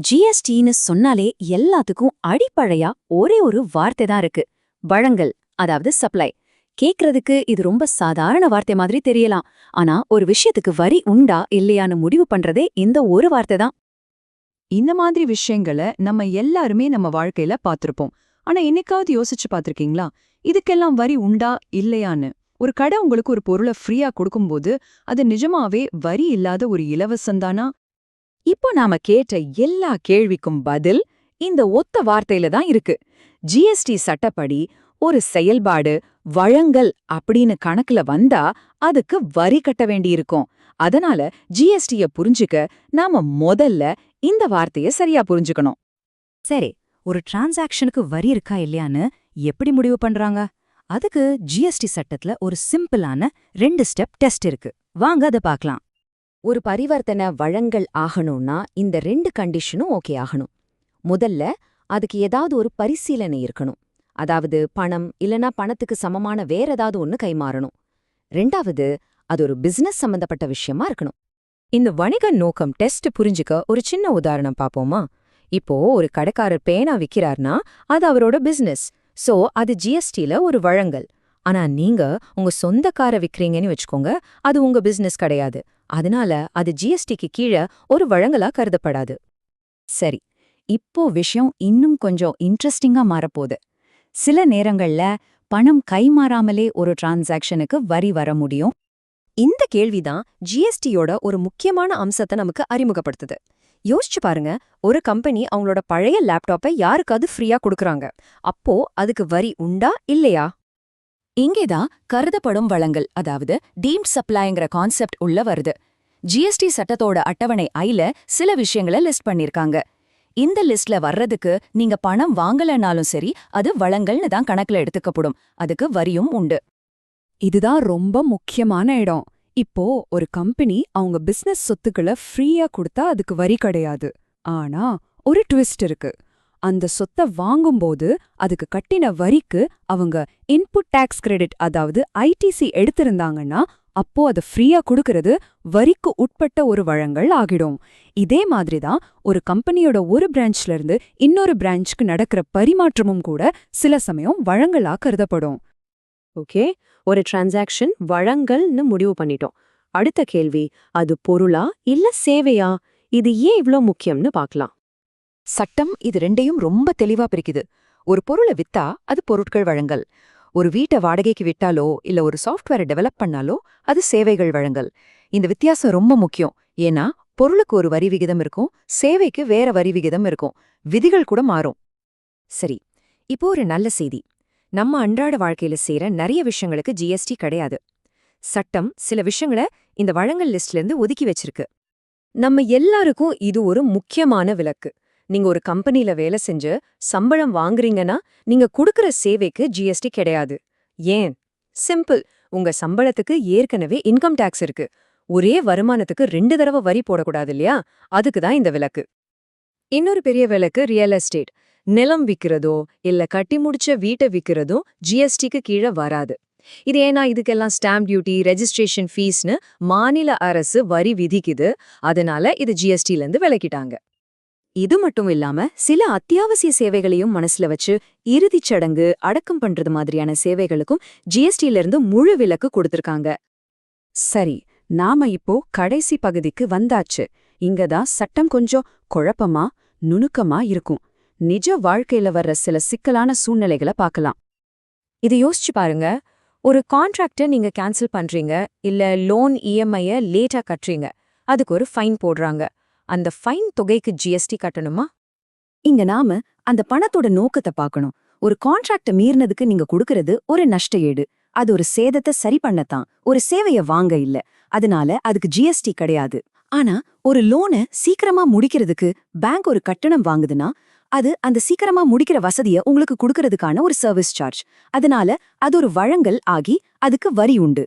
ஜிஎஸ்டின்னு சொன்னாலே எல்லாத்துக்கும் அடிப்படையா ஒரே ஒரு வார்த்தை தான் இருக்கு. வழங்கல், அதாவது சப்ளை. கேக்குறதுக்கு இது ரொம்ப சாதாரண வார்த்தை மாதிரி தெரியலாம். ஆனா ஒரு விஷயத்துக்கு வரி உண்டா இல்லையான்னு முடிவு பண்றதே இந்த ஒரு வார்த்தை தான். இந்த மாதிரி விஷயங்களை நம்ம எல்லாருமே நம்ம வாழ்க்கையில பார்த்திருப்போம். ஆனா என்னைக்காவது யோசிச்சு பார்த்திருக்கீங்களா, இதுக்கெல்லாம் வரி உண்டா இல்லையான்னு? ஒரு கடை உங்களுக்கு ஒரு பொருளை ஃப்ரீயா கொடுக்கும்போது அது நிஜமாவே வரி இல்லாத ஒரு இலவசம்தானா? இப்போ நாம கேட்ட எல்லா கேள்விக்கும் பதில் இந்த ஒத்த வார்த்தையில தான் இருக்கு. ஜிஎஸ்டி சட்டப்படி ஒரு செயல்பாடு வழங்கல் அப்படின்னு கணக்குல வந்தா அதுக்கு வரி கட்ட வேண்டியிருக்கும். அதனால ஜிஎஸ்டிய புரிஞ்சுக்க நாம முதல்ல இந்த வார்த்தைய சரியா புரிஞ்சுக்கணும். சரி, ஒரு டிரான்சாக்ஷனுக்கு வரி இருக்கா இல்லையான்னு எப்படி முடிவு பண்றாங்க? அதுக்கு ஜிஎஸ்டி சட்டத்துல ஒரு சிம்பிளான 2 ஸ்டெப் டெஸ்ட் இருக்கு. வாங்க அதை பார்க்கலாம். ஒரு பரிவர்த்தனை வழங்கல் ஆகணும்னா இந்த 2 கண்டிஷனும் ஓகே ஆகணும். முதல்ல அதுக்கு ஏதாவது ஒரு பரிசீலனை இருக்கணும். அதாவது பணம் இல்லனா பணத்துக்கு சமமான வேற ஏதாவது ஒன்னு கைமாறணும். 2வது, அது ஒரு பிசினஸ் சம்பந்தப்பட்ட விஷயமா இருக்கணும். இந்த வணிக நோக்கம் டெஸ்ட் புரிஞ்சுக்க ஒரு சின்ன உதாரணம் பாப்போமா? இப்போ ஒரு கடைக்காரர் பேனா விக்கிறார்னா அது அவரோட பிசினஸ். சோ அது ஜிஎஸ்டில ஒரு வழங்கல். ஆனா நீங்க உங்க சொந்த காரை விக்கிறீங்கன்னு வச்சுக்கோங்க, அது உங்க பிசினஸ் கிடையாது. அதனால அது ஜிஎஸ்டிக்கு கீழே ஒரு வழங்கலா கருதப்படாது. சரி, இப்போ விஷயம் இன்னும் கொஞ்சம் இன்ட்ரெஸ்டிங்கா மாறப்போகுது. சில நேரங்கள்ல பணம் கைமாறாமலே ஒரு டிரான்சாக்ஷனுக்கு வரி வர முடியும். இந்த கேள்விதான் ஜிஎஸ்டியோட ஒரு முக்கியமான அம்சத்தை நமக்கு அறிமுகப்படுத்துது. யோசிச்சு பாருங்க, ஒரு கம்பெனி அவங்களோட பழைய லேப்டாப்பை யாருக்காவது ஃப்ரீயா கொடுக்கறாங்க. அப்போ அதுக்கு வரி உண்டா இல்லையா? இங்கேதான் கருதப்படும் வழங்கல், அதாவது டீம்ட் சப்ளைங்கிற கான்செப்ட் உள்ள வருது. ஜிஎஸ்டி சட்டத்தோட அட்டவணை ஐல சில விஷயங்களை லிஸ்ட் பண்ணிருக்காங்க. இந்த லிஸ்ட்ல வர்றதுக்கு நீங்க பணம் வாங்கலனாலும் சரி, அது வழங்கல்னு தான் கணக்குல எடுத்துக்கப்படும். அதுக்கு வரியும் உண்டு. இதுதான் ரொம்ப முக்கியமான இடம். இப்போ ஒரு கம்பெனி அவங்க பிசினஸ் சொத்துக்களை ஃப்ரீயா கொடுத்தா அதுக்கு வரி கிடையாது. ஆனா ஒரு ட்விஸ்ட் இருக்கு. அந்த சொத்தை வாங்கும்போது அதுக்கு கட்டின வரிக்கு அவங்க இன்புட் டாக்ஸ் கிரெடிட், அதாவது ஐடிசி எடுத்திருந்தாங்கன்னா அப்போ அதை ஃப்ரீயா கொடுக்கறது வரிக்கு உட்பட்ட ஒரு வழங்கல் ஆகிடும். இதே மாதிரிதான் ஒரு கம்பெனியோட ஒரு பிரான்ச்ல இருந்து இன்னொரு பிரான்ச்சுக்கு நடக்கிற பரிமாற்றமும் கூட சில சமயம் வழங்கலா கருதப்படும். ஓகே, ஒரு டிரான்சாக்ஷன் வழங்கல்னு முடிவு பண்ணிட்டோம். அடுத்த கேள்வி, அது பொருளா இல்ல சேவையா? இது ஏன் இவ்ளோ முக்கியம்னு பார்க்கலாம். சட்டம் இது ரெண்டையும் ரொம்ப தெளிவா பிரிக்குது. ஒரு பொருளை வித்தா அது பொருட்கள் வழங்கல். ஒரு வீட்டை வாடகைக்கு விட்டாலோ இல்ல ஒரு சாஃப்ட்வேரை டெவலப் பண்ணாலோ அது சேவைகள் வழங்கல். இந்த வித்தியாசம் ரொம்ப முக்கியம். ஏன்னா பொருளுக்கு ஒரு வரி விகிதம் இருக்கும், சேவைக்கு வேற வரி விகிதம் இருக்கும். விதிகள் கூட மாறும். சரி, இப்போ ஒரு நல்ல செய்தி. நம்ம அன்றாட வாழ்க்கையில செய்யற நிறைய விஷயங்களுக்கு ஜிஎஸ்டி கிடையாது. சட்டம் சில விஷயங்களை இந்த வழங்கல் லிஸ்ட்ல இருந்து ஒதுக்கி வச்சிருக்கு. நம்ம எல்லாருக்கும் இது ஒரு முக்கியமான விலக்கு. நீங்க ஒரு கம்பெனில வேலை செஞ்சு சம்பளம் வாங்குறீங்கன்னா நீங்க கொடுக்கற சேவைக்கு ஜிஎஸ்டி கிடையாது. ஏன்? சிம்பிள். உங்க சம்பளத்துக்கு ஏற்கனவே இன்கம் டாக்ஸ் இருக்கு. ஒரே வருமானத்துக்கு 2 தடவை வரி போடக்கூடாது இல்லையா? அதுக்கு தான் இந்த விலக்கு. இன்னொரு பெரிய விலக்கு ரியல் எஸ்டேட். நிலம் விக்கிறதோ இல்ல கட்டி முடிச்ச வீட்டை விக்கிறதோ ஜிஎஸ்டிக்கு கீழே வராது. இது ஏன்னா இதுக்கெல்லாம் ஸ்டாம்ப் டியூட்டி, ரெஜிஸ்ட்ரேஷன் ஃபீஸ்னு மாநில அரசு வரி விதிக்குது. அதனால இது ஜிஎஸ்டில இருந்து விலக்கிட்டாங்க. இது மட்டும் இல்லாம சில அத்தியாவசிய சேவைகளையும் மனசுல வச்சு இறுதிச் சடங்கு, அடக்கம் பண்றது மாதிரியான சேவைகளுக்கும் ஜிஎஸ்டில இருந்து முழு விலக்கு கொடுத்திருக்காங்க. சரி, நாம இப்போ கடைசி பகுதிக்கு வந்தாச்சு. இங்கதான் சட்டம் கொஞ்சம் குழப்பமா நுணுக்கமா இருக்கும். நிஜ வாழ்க்கையில வர்ற சில சிக்கலான சூழ்நிலைகளை பார்க்கலாம். இதை யோசிச்சு பாருங்க. ஒரு கான்ட்ராக்டை நீங்க கேன்சல் பண்றீங்க, இல்ல லோன் இஎம்ஐய லேட்டா கட்டுறீங்க. அதுக்கு ஒரு ஃபைன் போடுறாங்க. அந்த ஃபைன் தொகைக்கு ஜிஎஸ்டி கட்டணுமா? இங்க நாம அந்த பணத்தோட நோக்கத்தை பார்க்கணும். ஒரு கான்ட்ராக்ட மீறினதுக்கு நீங்க கொடுக்கறது ஒரு நஷ்ட ஈடு. அது ஒரு சேதத்தை சரி பண்ணத்தான், ஒரு சேவைய வாங்க இல்ல. அதனால அதுக்கு ஜிஎஸ்டி கிடையாது. ஆனா ஒரு லோனை சீக்கிரமா முடிக்கிறதுக்கு பேங்க் ஒரு கட்டணம் வாங்குதுன்னா அது அந்த சீக்கிரமா முடிக்கிற வசதியை உங்களுக்கு கொடுக்கறதுக்கான ஒரு சர்வீஸ் சார்ஜ். அதனால அது ஒரு வழங்கல் ஆகி அதுக்கு வரி உண்டு.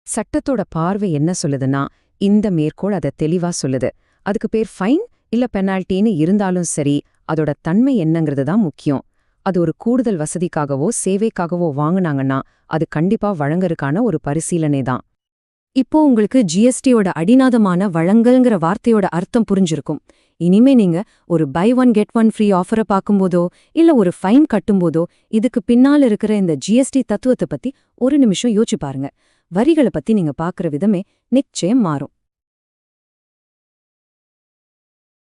சட்டத்தோட பார்வை என்ன சொல்லுதுன்னா, இந்த மேற்கோள் அதை தெளிவா சொல்லுது. அதுக்கு பேர் ஃபைன் இல்ல பெனால்ட்டின்னு இருந்தாலும் சரி, அதோட தன்மை என்னங்கிறது தான் முக்கியம். அது ஒரு கூடுதல் வசதிக்காகவோ சேவைக்காகவோ வாங்குனாங்கன்னா அது கண்டிப்பா வழங்கறதுக்கான ஒரு பரிசீலனை தான். இப்போ உங்களுக்கு ஜிஎஸ்டியோட அடிநாதமான வழங்கல்ங்கிற வார்த்தையோட அர்த்தம் புரிஞ்சிருக்கும். இனிமே நீங்க ஒரு buy one get one free ஆஃபரை பார்க்கும்போதோ இல்ல ஒரு ஃபைன் கட்டும்போதோ இதுக்கு பின்னால இருக்கிற இந்த ஜிஎஸ்டி தத்துவத்தை பத்தி ஒரு நிமிஷம் யோசிச்சு பாருங்க. வரிகளை பத்தி நீங்க பார்க்குற விதமே நிச்சயம் மாறும்.